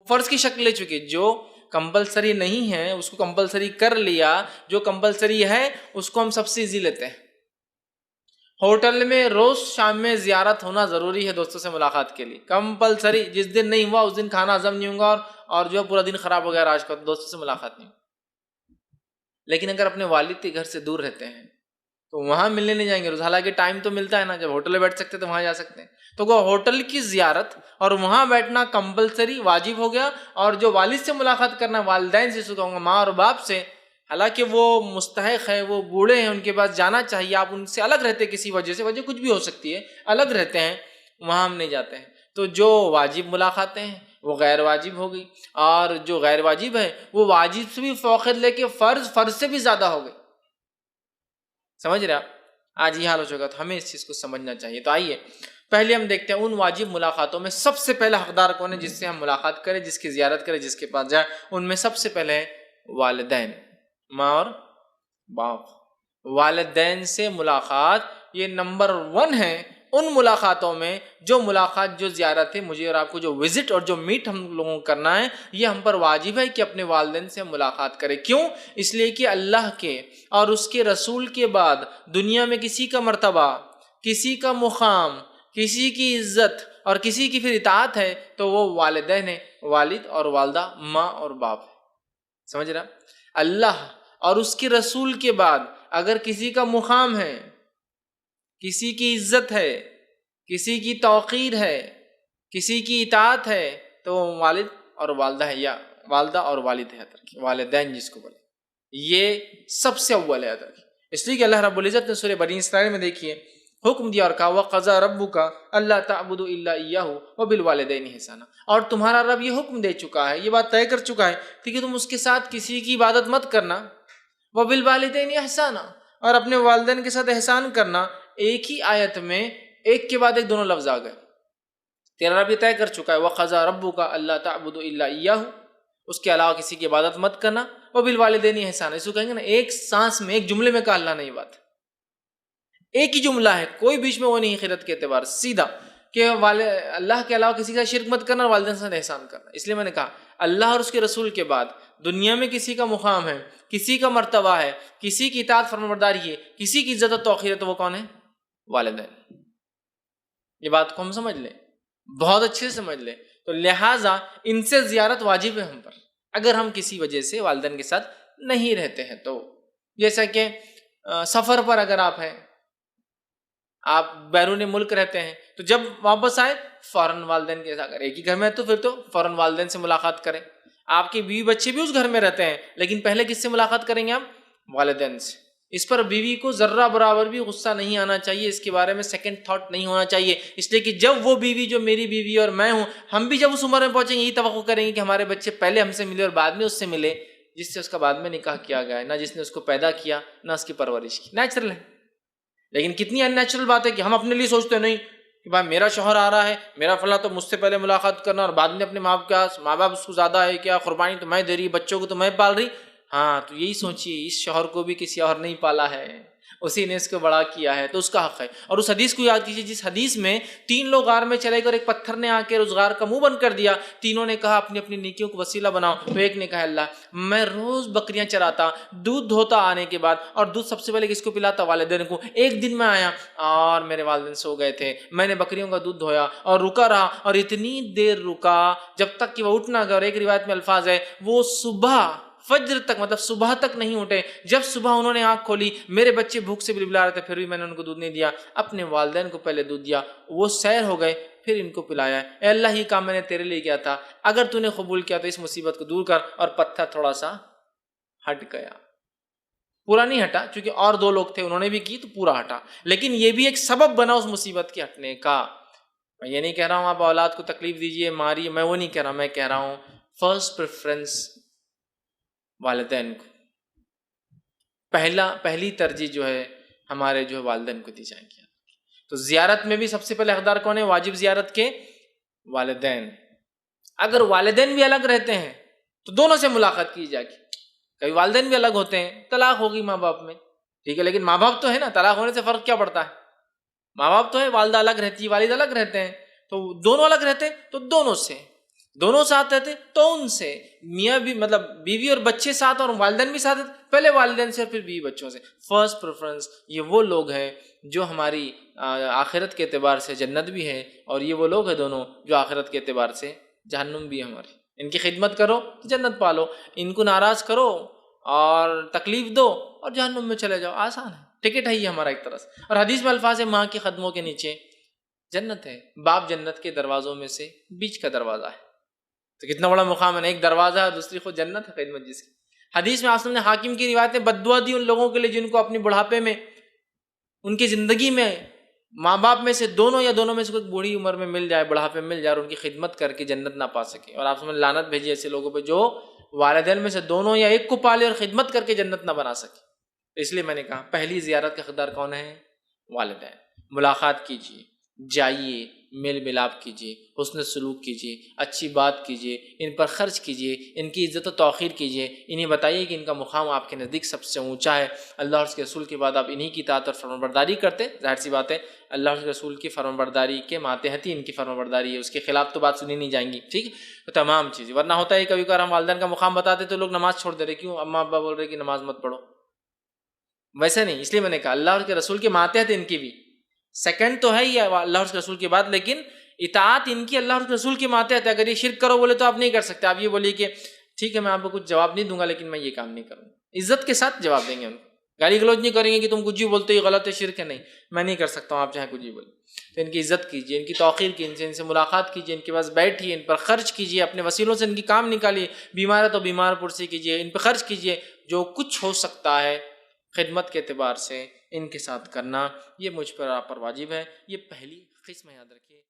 فرض کی شکل لے چکی. جو کمپلسری نہیں ہے اس کو کمپلسری کر لیا, جو کمپلسری ہے اس کو ہم سب سے ایزی لیتے ہیں. ہوٹل میں روز شام میں زیارت ہونا ضروری ہے دوستوں سے ملاقات کے لیے, کمپلسری. جس دن نہیں ہوا اس دن کھانا ہضم نہیں ہوگا, اور جو پورا دن خراب ہو گیا آج کا, دوستوں سے ملاقات نہیں. لیکن اگر اپنے والد کے گھر سے دور رہتے ہیں تو وہاں ملنے نہیں جائیں گے روز, حالانکہ ٹائم تو ملتا ہے نا, جب ہوٹل میں بیٹھ سکتے تو وہاں جا سکتے ہیں. تو وہ ہوٹل کی زیارت اور وہاں بیٹھنا کمپلسری واجب ہو گیا. اور جو والد سے ملاقات کرنا, والدین سے کہوں گا, ماں اور باپ سے, حالانکہ وہ مستحق ہے, وہ بوڑھے ہیں, ان کے پاس جانا چاہیے, آپ ان سے الگ رہتے کسی وجہ سے, وجہ کچھ بھی ہو سکتی ہے, الگ رہتے ہیں, وہاں ہم نہیں جاتے ہیں. تو جو واجب ملاقاتیں ہیں وہ غیر واجب ہو گئی, اور جو غیر واجب ہے وہ واجب سے بھی فوقیت لے کے فرض سے بھی زیادہ ہو گئی. سمجھ رہے آپ؟ آج یہ حال ہو چکا, تو ہمیں اس چیز کو سمجھنا چاہیے. تو آئیے پہلے ہم دیکھتے ہیں ان واجب ملاقاتوں میں سب سے پہلا حقدار کون ہے جس سے ہم ملاقات کریں, جس کی زیارت کریں, جس کے پاس جائیں. ان میں سب سے پہلے والدین, ماں اور باپ. والدین سے ملاقات یہ نمبر 1 ہے ان ملاقاتوں میں. جو ملاقات, جو زیارت ہے, مجھے اور آپ کو جو وزٹ اور جو میٹ ہم لوگوں کو کرنا ہے, یہ ہم پر واجب ہے کہ اپنے والدین سے ملاقات کریں. کیوں؟ اس لیے کہ اللہ کے اور اس کے رسول کے بعد دنیا میں کسی کا مرتبہ, کسی کا مقام, کسی کی عزت اور کسی کی پھر اطاعت ہے تو وہ والدین ہیں, والد اور والدہ, ماں اور باپ. سمجھ رہا؟ اللہ اور اس کے رسول کے بعد اگر کسی کا مقام ہے, کسی کی عزت ہے, کسی کی توقیر ہے, کسی کی اطاعت ہے, تو وہ والد اور والدہ ہے, یا والدہ اور والد ہے, والدین جس کو بولے, یہ سب سے اول ہے. اس لیے کہ اللہ رب العزت نے سورہ بنی اسرائیل میں دیکھیے حکم دیا اور کہا وَقَضَىٰ رَبُّكَ أَلَّا تَعْبُدُوا إِلَّا إِيَّاهُ وَبِالْوَالِدَيْنِ إِحْسَانًا. اور تمہارا رب یہ حکم دے چکا ہے, یہ بات طے کر چکا ہے کہ تم اس کے ساتھ کسی کی عبادت مت کرنا, وَبِالْوَالِدَيْنِ إِحْسَانًا, اور اپنے والدین کے ساتھ احسان کرنا. ایک ہی آیت میں ایک کے بعد ایک دونوں لفظ آ گئے. تیرا رب یہ طے کر چکا ہے وَقَضَىٰ رَبُّكَ أَلَّا تَعْبُدُوا إِلَّا إِيَّاهُ, اس کے علاوہ کسی کی عبادت مت کرنا, وَبِالْوَالِدَيْنِ إِحْسَانًا. اس کو کہیں گے نا ایک سانس میں, ایک جملے میں کہا اللہ نے یہ بات, ایک ہی جملہ ہے, کوئی بیچ میں وہ نہیں خیرت کے اعتبار سیدھا کہ اللہ کے علاوہ کسی کا شرک مت کرنا اور والدین سے احسان کرنا. اس لیے میں نے کہا اللہ اور اس کے رسول کے بعد دنیا میں کسی کا مقام ہے, کسی کا مرتبہ ہے, کسی کی اطاعت فرمانبرداری ہے, کسی کی عزت و توقیر ہے, تو وہ کون ہے؟ والدین. یہ بات کو ہم سمجھ لیں, بہت اچھے سے سمجھ لیں. تو لہٰذا ان سے زیارت واجب ہے ہم پر اگر ہم کسی وجہ سے والدین کے ساتھ نہیں رہتے ہیں. تو جیسا کہ سفر پر اگر آپ ہیں, آپ بیرون ملک رہتے ہیں, تو جب واپس آئے فوراً والدین کے ساتھ, اگر ایک ہی گھر میں ہے تو پھر تو فوراً والدین سے ملاقات کریں. آپ کے بیوی بچے بھی اس گھر میں رہتے ہیں, لیکن پہلے کس سے ملاقات کریں گے آپ؟ والدین سے. اس پر بیوی کو ذرہ برابر بھی غصہ نہیں آنا چاہیے, اس کے بارے میں سیکنڈ تھاٹ نہیں ہونا چاہیے. اس لیے کہ جب وہ بیوی, جو میری بیوی اور میں ہوں, ہم بھی جب اس عمر میں پہنچیں گے یہی توقع کریں گے کہ ہمارے بچے پہلے ہم سے ملے اور بعد میں اس سے ملے جس سے اس کا بعد میں نکاح کیا گیا ہے, نہ جس نے اس کو پیدا کیا نہ اس کی پرورش کی. نیچرل ہے. لیکن کتنی ان نیچرل بات ہے کہ ہم اپنے لیے سوچتے نہیں کہ بھائی میرا شوہر آ رہا ہے, میرا فلاں, تو مجھ سے پہلے ملاقات کرنا, اور بعد میں اپنے ماں باپ اس کو زیادہ ہے کیا, قربانی تو میں دے رہی, بچوں کو تو میں پال رہی. ہاں, تو یہی سوچیے اس شوہر کو بھی کسی اور نہیں پالا ہے, اسی نے اس کو بڑا کیا ہے, تو اس کا حق ہے. اور اس حدیث کو یاد کیجیے جس حدیث میں 3 لوگ غار میں چلے گئے اور ایک پتھر نے آ کے اس غار کا منہ بند کر دیا. تینوں نے کہا اپنی اپنی نیکیوں کو وسیلہ بناؤ. تو ایک نے کہا اللہ میں روز بکریاں چراتا, دودھ دھوتا آنے کے بعد, اور دودھ سب سے پہلے کس کو پلاتا؟ والدین کو. ایک دن میں آیا اور میرے والدین سو گئے تھے, میں نے بکریوں کا دودھ دھویا اور رکا رہا, اور اتنی دیر رکا جب تک کہ وہ اٹھ نہ گئے. اور ایک روایت میں الفاظ ہے وہ صبح فجر تک, مطلب صبح تک نہیں اٹھے. جب صبح انہوں نے آنکھ کھولی میرے بچے بھوک سے بلبلا رہے تھے, پھر بھی میں نے ان کو دودھ نہیں دیا, اپنے والدین کو پہلے دودھ دیا. وہ سیر ہو گئے, پھر ان کو پلایا. اے اللہ یہ کام میں نے تیرے لیے کیا تھا, اگر تو نے قبول کیا تو اس مصیبت کو دور کر. اور پتھر تھوڑا سا ہٹ گیا, پورا نہیں ہٹا, چونکہ اور 2 لوگ تھے انہوں نے بھی کی تو پورا ہٹا, لیکن یہ بھی ایک سبب بنا اس مصیبت کے ہٹنے کا. میں یہ نہیں کہہ رہا ہوں آپ اولاد کو تکلیف دیجیے, ماریے, میں وہ نہیں کہہ رہا. میں کہہ رہا ہوں فرسٹ پریفرنس والدین کو, پہلی ترجیح جو ہے ہمارے جو والدین کو دی جائے گی. تو زیارت میں بھی سب سے پہلے حقدار کون ہے واجب زیارت کے؟ والدین. اگر والدین بھی الگ رہتے ہیں تو دونوں سے ملاقات کی جائے گی. کبھی والدین بھی الگ ہوتے ہیں, طلاق ہوگی ماں باپ میں, ٹھیک ہے, لیکن ماں باپ تو ہے نا, طلاق ہونے سے فرق کیا پڑتا ہے؟ ماں باپ تو ہے, والدہ الگ رہتی ہے, والد الگ رہتے ہیں, تو دونوں الگ رہتے ہیں تو دونوں سے. دونوں ساتھ رہتے تو ان سے، میاں بھی مطلب بیوی اور بچے ساتھ اور والدین بھی ساتھ رہتے، پہلے والدین سے اور پھر بیوی بچوں سے۔ فرسٹ پریفرنس یہ وہ لوگ ہیں جو ہماری آخرت کے اعتبار سے جنت بھی ہے، اور یہ وہ لوگ ہیں دونوں جو آخرت کے اعتبار سے جہنم بھی ہے ہماری۔ ان کی خدمت کرو تو جنت پالو، ان کو ناراض کرو اور تکلیف دو اور جہنم میں چلے جاؤ، آسان ہے، ٹکٹ ہے یہ ہمارا ایک طرح سے۔ اور حدیث میں الفاظ ہے ماں کے قدموں کے نیچے جنت ہے، باپ جنت کے دروازوں میں سے بیچ کا دروازہ ہے، تو کتنا بڑا مقام ہے، ایک دروازہ ہے دوسری خود جنت ہے خدمت جس کی۔ حدیث میں آپ نے حاکم کی روایت میں بد دعا دی ان لوگوں کے لیے جن کو اپنی بڑھاپے میں، ان کی زندگی میں ماں باپ میں سے دونوں یا دونوں میں سے کوئی بوڑھی عمر میں مل جائے، بڑھاپے میں مل جائے اور ان کی خدمت کر کے جنت نہ پا سکے، اور آپ نے لعنت بھیجی ایسے لوگوں پہ جو والدین میں سے دونوں یا ایک کو پالے اور خدمت کر کے جنت نہ بنا سکے۔ اس لیے میں نے کہا پہلی زیارت کا حقدار کون ہے؟ والدین۔ ملاقات کیجیے، جائیے، میل ملاپ کیجیے، حسن سلوک کیجیے، اچھی بات کیجیے، ان پر خرچ کیجیے، ان کی عزت و توقیر کیجیے، انہیں بتائیے کہ ان کا مقام آپ کے نزدیک سب سے اونچا ہے، اللہ اور اس کے رسول کے بعد آپ انہی کی اطاعت اور فرمانبرداری کرتے، ظاہر سی بات ہے اللہ اور اس کے رسول کی فرمانبرداری کے ماتحت ہی ان کی فرمانبرداری ہے، اس کے خلاف تو بات سنی نہیں جائیں گی، ٹھیک ہے؟ تو تمام چیزیں، ورنہ ہوتا ہے کبھی کبھار ہم والدین کا مقام بتاتے تو لوگ نماز چھوڑ دے رہے، کیوں؟ اماں ابا بول رہے کہ نماز مت پڑھو، ویسے نہیں، اس لیے میں نے کہا اللہ اور اس کے رسول کے ماتحت ان کی بھی، سیکنڈ تو ہے ہی اللہ اور اس کے رسول کے بعد، لیکن اطاعت ان کی اللہ اور اس کے رسول کے ماتحت ہے۔ اگر یہ شرک کرو بولے تو آپ نہیں کر سکتے، آپ یہ بولیے کہ ٹھیک ہے میں آپ کو کچھ جواب نہیں دوں گا لیکن میں یہ کام نہیں کروں گا، عزت کے ساتھ جواب دیں گے، ان کو گالی گلوچ نہیں کریں گے کہ تم کچھ بھی بولتے ہو یہ غلط ہے شرک ہے، نہیں میں نہیں کر سکتا ہوں، آپ چاہے کچھ بھی بولیں۔ تو ان کی عزت کیجیے، ان کی توقیر کیجیے، ان سے ملاقات کیجیے، ان کے پاس بیٹھیے، ان پر خرچ کیجیے، اپنے وسیلوں سے ان کی کام نکالیے، بیمار ہے تو بیمار پرسی کیجیے، ان پہ خرچ کیجیے، جو کچھ ہو سکتا ہے خدمت کے اعتبار سے ان کے ساتھ کرنا، یہ مجھ پر آپ پر واجب ہے۔ یہ پہلی قسم یاد رکھیے۔